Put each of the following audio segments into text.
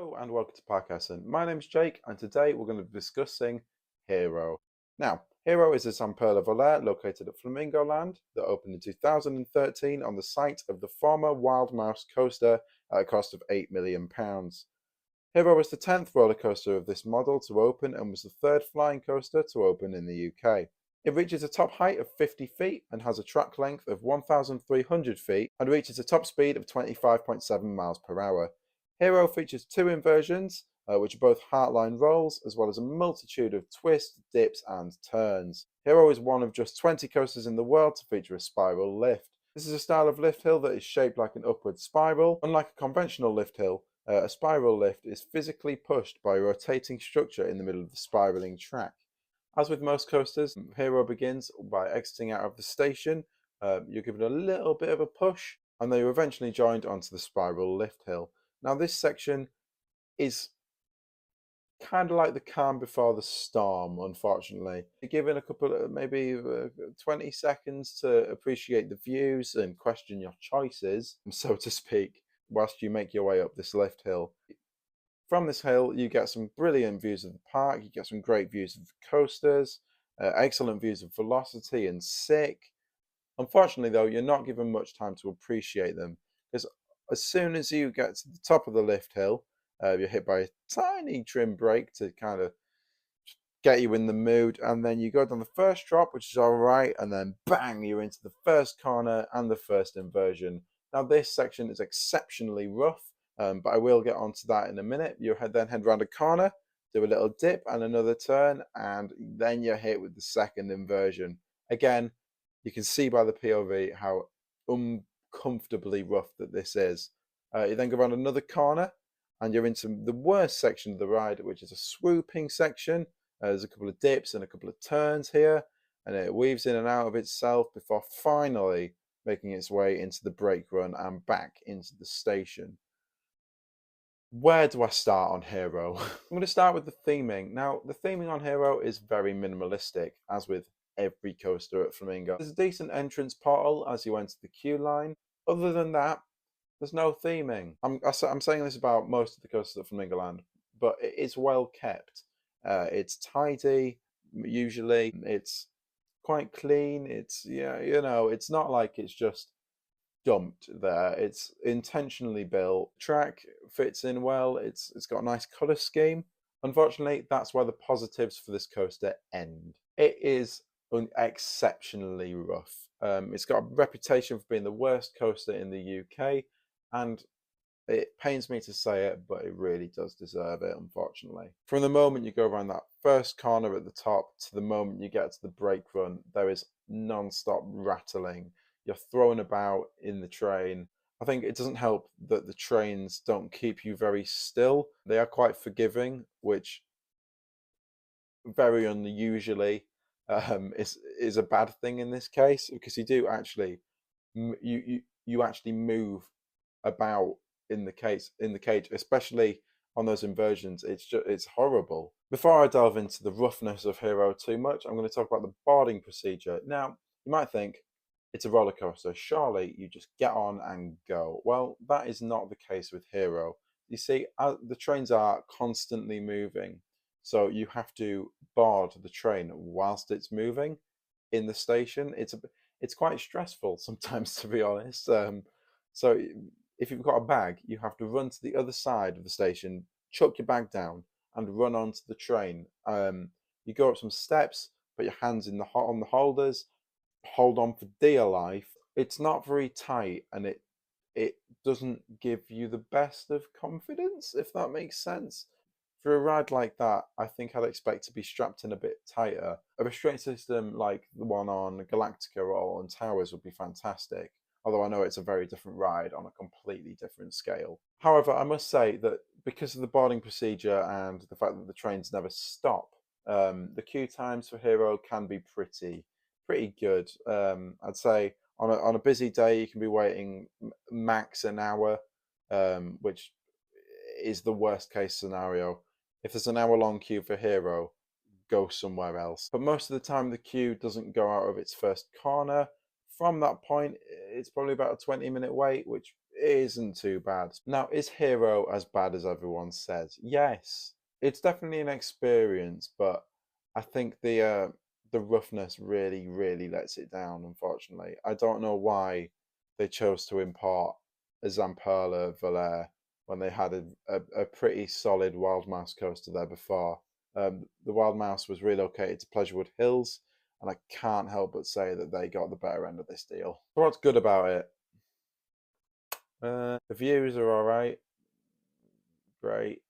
Hello and welcome to Parkessent. My name's Jake and today we're going to be discussing Hero. Now, Hero is a Samperla Volair located at Flamingo Land that opened in 2013 on the site of the former Wild Mouse coaster at a cost of £8 million. Hero was the 10th roller coaster of this model to open and was the third flying coaster to open in the UK. It reaches a top height of 50 feet and has a track length of 1,300 feet and reaches a top speed of 25.7 miles per hour. Hero features two inversions, which are both heartline rolls, as well as a multitude of twists, dips, and turns. Hero is one of just 20 coasters in the world to feature a spiral lift. This is a style of lift hill that is shaped like an upward spiral. Unlike a conventional lift hill, a spiral lift is physically pushed by a rotating structure in the middle of the spiraling track. As with most coasters, Hero begins by exiting out of the station. You're given a little bit of a push, and then you're eventually joined onto the spiral lift hill. Now, this section is kind of like the calm before the storm, unfortunately. You're given a couple of maybe 20 seconds to appreciate the views and question your choices, so to speak, whilst you make your way up this lift hill. From this hill, you get some brilliant views of the park, you get some great views of the coasters, excellent views of Velocity and Sick. Unfortunately, though, you're not given much time to appreciate them, because as soon as you get to the top of the lift hill, you're hit by a tiny trim brake to kind of get you in the mood, and then you go down the first drop, which is all right, and then bang, you're into the first corner and the first inversion. Now, this section is exceptionally rough, but I will get onto that in a minute. You then head around a corner, do a little dip and another turn, and then you're hit with the second inversion. Again, you can see by the POV how uncomfortably rough that this is. You then go around another corner and you're into the worst section of the ride, which is a swooping section. There's a couple of dips and a couple of turns here, and it weaves in and out of itself before finally making its way into the brake run and back into the station. Where do I start on Hero? I'm going to start with the theming. Now, the theming on Hero is very minimalistic, as with every coaster at Flamingo. There's a decent entrance portal as you enter the queue line. Other than that, there's no theming. I'm saying this about most of the coasters at Flamingo Land, but it's well kept. It's tidy, usually. It's quite clean. It's, it's not like it's just dumped there. It's intentionally built. Track fits in well. It's got a nice color scheme. Unfortunately, that's where the positives for this coaster end. It is exceptionally rough. It's got a reputation for being the worst coaster in the UK, and it pains me to say it, but it really does deserve it, unfortunately. From the moment you go around that first corner at the top to the moment you get to the brake run, there is non-stop rattling. You're thrown about in the train. I think it doesn't help that the trains don't keep you very still. They are quite forgiving, which very unusually is a bad thing in this case, because you do actually you actually move about in the cage, especially on those inversions. It's horrible. Before I delve into the roughness of Hero too much, I'm going to talk about the boarding procedure. Now, you might think it's a roller coaster, surely you just get on and go. Well, that is not the case with Hero. You see, the trains are constantly moving, so you have to board the train whilst it's moving in the station. It's quite stressful sometimes, to be honest. So if you've got a bag, you have to run to the other side of the station, chuck your bag down, and run onto the train. You go up some steps, put your hands on the holders, hold on for dear life. It's not very tight, and it doesn't give you the best of confidence, if that makes sense. For a ride like that, I think I'd expect to be strapped in a bit tighter. A restraint system like the one on Galactica or on Towers would be fantastic, although I know it's a very different ride on a completely different scale. However, I must say that because of the boarding procedure and the fact that the trains never stop, the queue times for Hero can be pretty good. I'd say on a busy day you can be waiting max an hour, which is the worst case scenario. If there's an hour-long queue for Hero, go somewhere else. But most of the time the queue doesn't go out of its first corner. From that point, it's probably about a 20-minute wait, which isn't too bad. Now, is Hero as bad as everyone says? Yes, it's definitely an experience, but I think the roughness really lets it down, unfortunately. I don't know why they chose to import a Zamperla Valère when they had a pretty solid Wild Mouse coaster there before. The Wild Mouse was relocated to Pleasurewood Hills, and I can't help but say that they got the better end of this deal. So what's good about it? The views are alright. Great.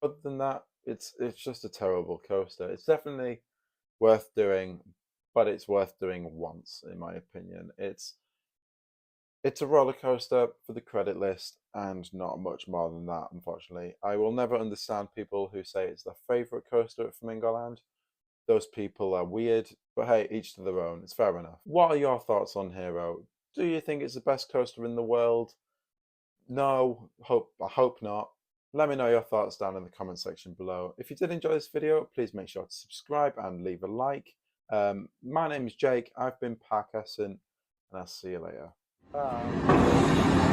Other than that, it's just a terrible coaster. It's definitely worth doing, but it's worth doing once, in my opinion. It's a roller coaster for the credit list and not much more than that, unfortunately. I will never understand people who say it's their favourite coaster at Flamingo Land. Those people are weird, but hey, each to their own. It's fair enough. What are your thoughts on Hero? Do you think it's the best coaster in the world? No, I hope not. Let me know your thoughts down in the comment section below. If you did enjoy this video, please make sure to subscribe and leave a like. My name is Jake, I've been Parkessent, and I'll see you later. Bye.